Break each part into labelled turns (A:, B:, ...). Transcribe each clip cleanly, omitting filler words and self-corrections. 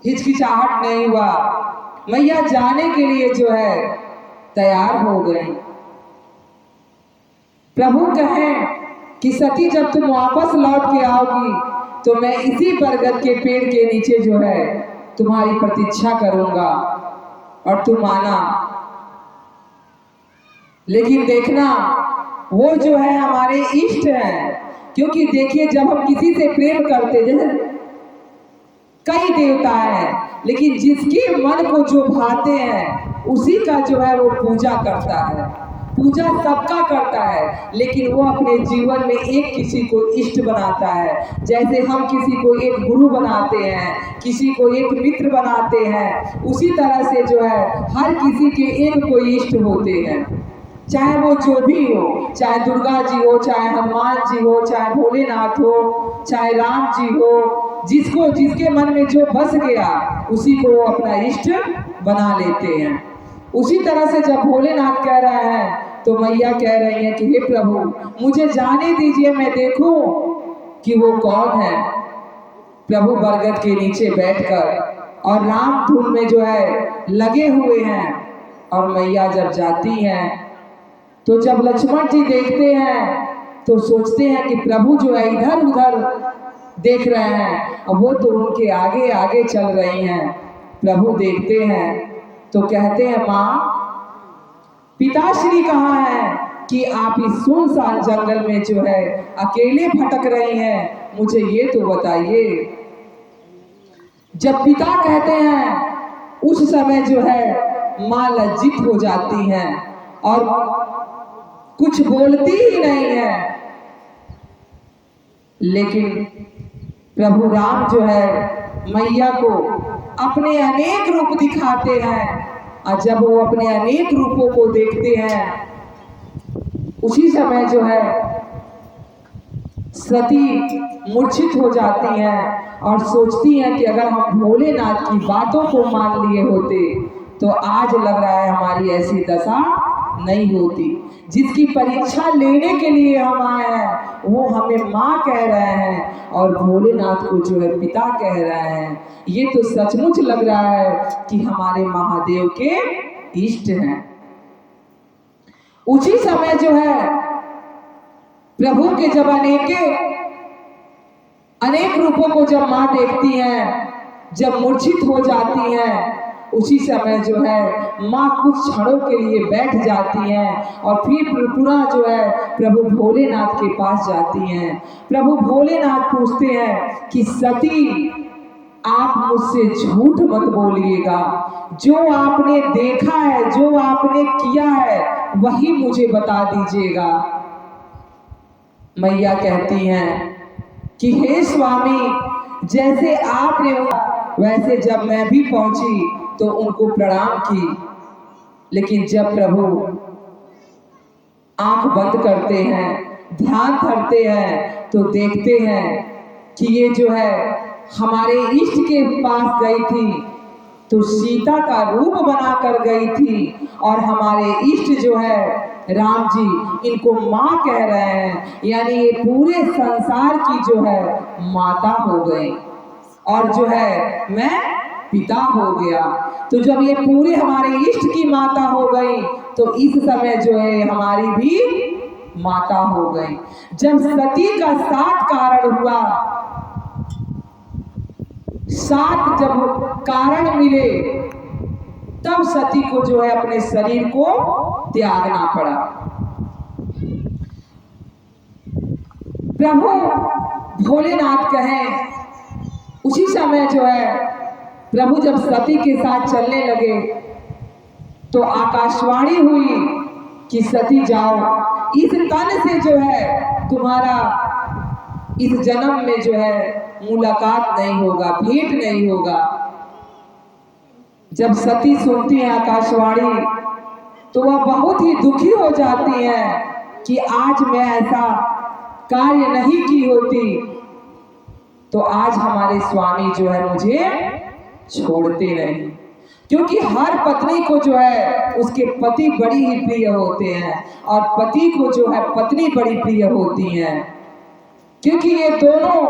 A: हिचकिचाहट नहीं हुआ। मैया जाने के लिए जो है तैयार हो गए। प्रभु कहें कि सती जब तुम वापस लौट के आओगी तो मैं इसी बरगद के पेड़ के नीचे जो है तुम्हारी प्रतीक्षा करूंगा और तुम आना। लेकिन देखना वो जो है हमारे इष्ट हैं, क्योंकि देखिए जब हम किसी से प्रेम करते, जैसे कई देवता हैं, लेकिन जिसके मन को जो भाते हैं उसी का जो है वो पूजा करता है। पूजा सबका करता है, लेकिन वो अपने जीवन में एक किसी को इष्ट बनाता है। जैसे हम किसी को एक गुरु बनाते हैं, किसी को एक मित्र बनाते हैं, उसी तरह से जो है हर किसी के एक कोई इष्ट होते हैं। चाहे वो जो भी हो, चाहे दुर्गा जी हो, चाहे हनुमान जी हो, चाहे भोलेनाथ हो, चाहे राम जी हो, जिसको जिसके मन में जो बस गया उसी को वो अपना इष्ट बना लेते हैं। उसी तरह से जब भोलेनाथ कह रहे हैं तो मैया कह रही है कि हे प्रभु मुझे जाने दीजिए, मैं देखूं कि वो कौन है। प्रभु बरगद के नीचे बैठकर और राम धुन में जो है लगे हुए हैं। और मैया जब जाती हैं तो जब लक्ष्मण जी देखते हैं तो सोचते हैं कि प्रभु जो है इधर उधर देख रहे हैं और वो तो उनके आगे आगे चल रही हैं। प्रभु देखते हैं तो कहते हैं माँ पिताश्री कहाँ हैं कि आप इस सुनसान जंगल में जो है अकेले भटक रही हैं, मुझे ये तो बताइए। जब पिता कहते हैं उस समय जो है माँ लज्जित हो जाती हैं और कुछ बोलती ही नहीं है। लेकिन प्रभु राम जो है मैया को अपने अनेक रूप दिखाते हैं और जब वो अपने अनेक रूपों को देखते हैं उसी समय जो है सती मूर्छित हो जाती हैं और सोचती हैं कि अगर हम भोलेनाथ की बातों को मान लिए होते तो आज लग रहा है हमारी ऐसी दशा नहीं होती। जिसकी परीक्षा लेने के लिए हम आए हैं वो हमें माँ कह रहे हैं और भोलेनाथ को जो है पिता कह रहे हैं। ये तो सचमुच लग रहा है कि हमारे महादेव के इष्ट हैं। उसी समय जो है प्रभु के जब अनेक रूपों को जब माँ देखती हैं, जब मूर्छित हो जाती हैं, उसी समय जो है माँ कुछ क्षणों के लिए बैठ जाती हैं और फिर पुनः जो है प्रभु भोलेनाथ के पास जाती हैं। प्रभु भोलेनाथ पूछते हैं कि सती आप मुझसे झूठ मत बोलिएगा, जो आपने देखा है, जो आपने किया है वही मुझे बता दीजिएगा। मैया कहती हैं कि हे स्वामी जैसे आपने वैसे जब मैं भी पहुंची तो उनको प्रणाम की, लेकिन जब प्रभु आंख बंद करते हैं, ध्यान धरते हैं तो देखते हैं कि ये जो है हमारे इष्ट के पास गई थी तो सीता का रूप बना कर गई थी और हमारे इष्ट जो है राम जी इनको माँ कह रहे हैं, यानी ये पूरे संसार की जो है माता हो गई और जो है मैं पिता हो गया। तो जब ये पूरे हमारे इष्ट की माता हो गई तो इस समय जो है हमारी भी माता हो गई। जब सती का 7 कारण हुआ, 7 जब कारण मिले तब सती को जो है अपने शरीर को त्यागना पड़ा। प्रभु भोलेनाथ कहें उसी समय जो है प्रभु जब सती के साथ चलने लगे तो आकाशवाणी हुई कि सती जाओ, इस तन से जो है तुम्हारा इस जन्म में जो है मुलाकात नहीं होगा, भेंट नहीं होगा। जब सती सुनती है आकाशवाणी तो वह बहुत ही दुखी हो जाती है कि आज मैं ऐसा कार्य नहीं की होती तो आज हमारे स्वामी जो है मुझे छोड़ते नहीं। क्योंकि हर पत्नी को जो है उसके पति बड़ी ही प्रिय होते हैं और पति को जो है पत्नी बड़ी प्रिय होती हैं, क्योंकि ये दोनों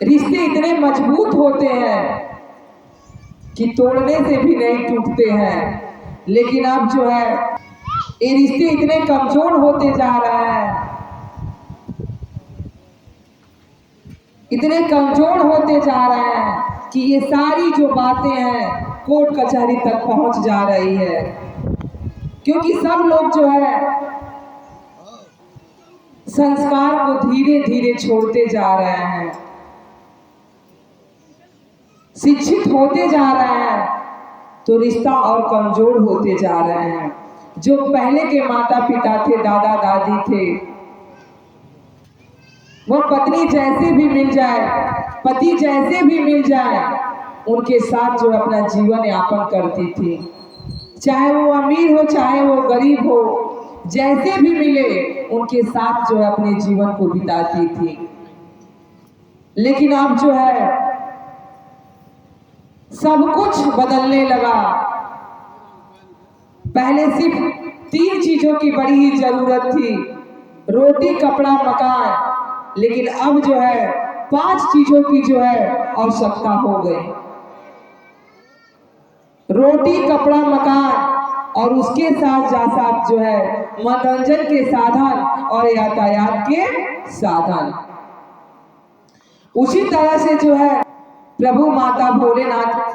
A: रिश्ते इतने मजबूत होते हैं कि तोड़ने से भी नहीं टूटते हैं। लेकिन अब जो है ये रिश्ते इतने कमजोर होते जा रहे हैं, इतने कमजोर होते जा रहे हैं कि ये सारी जो बातें हैं कोर्ट कचहरी तक पहुंच जा रही है। क्योंकि सब लोग जो है संस्कार को धीरे धीरे छोड़ते जा रहे हैं, शिक्षित होते जा रहे हैं, तो रिश्ता और कमजोर होते जा रहे हैं। जो पहले के माता पिता थे, दादा दादी थे, वो पत्नी जैसे भी मिल जाए, पति जैसे भी मिल जाए, उनके साथ जो अपना जीवन यापन करती थी। चाहे वो अमीर हो चाहे वो गरीब हो, जैसे भी मिले उनके साथ जो है अपने जीवन को बिताती थी। लेकिन अब जो है सब कुछ बदलने लगा। पहले सिर्फ 3 चीजों की बड़ी ही जरूरत थी, रोटी, कपड़ा, मकान। लेकिन अब जो है 5 चीजों की जो है आवश्यकता हो गई। रोटी, कपड़ा, मकान और उसके साथ जो है मनोरंजन के साधन और यातायात के साधन। उसी तरह से जो है प्रभु माता भोलेनाथ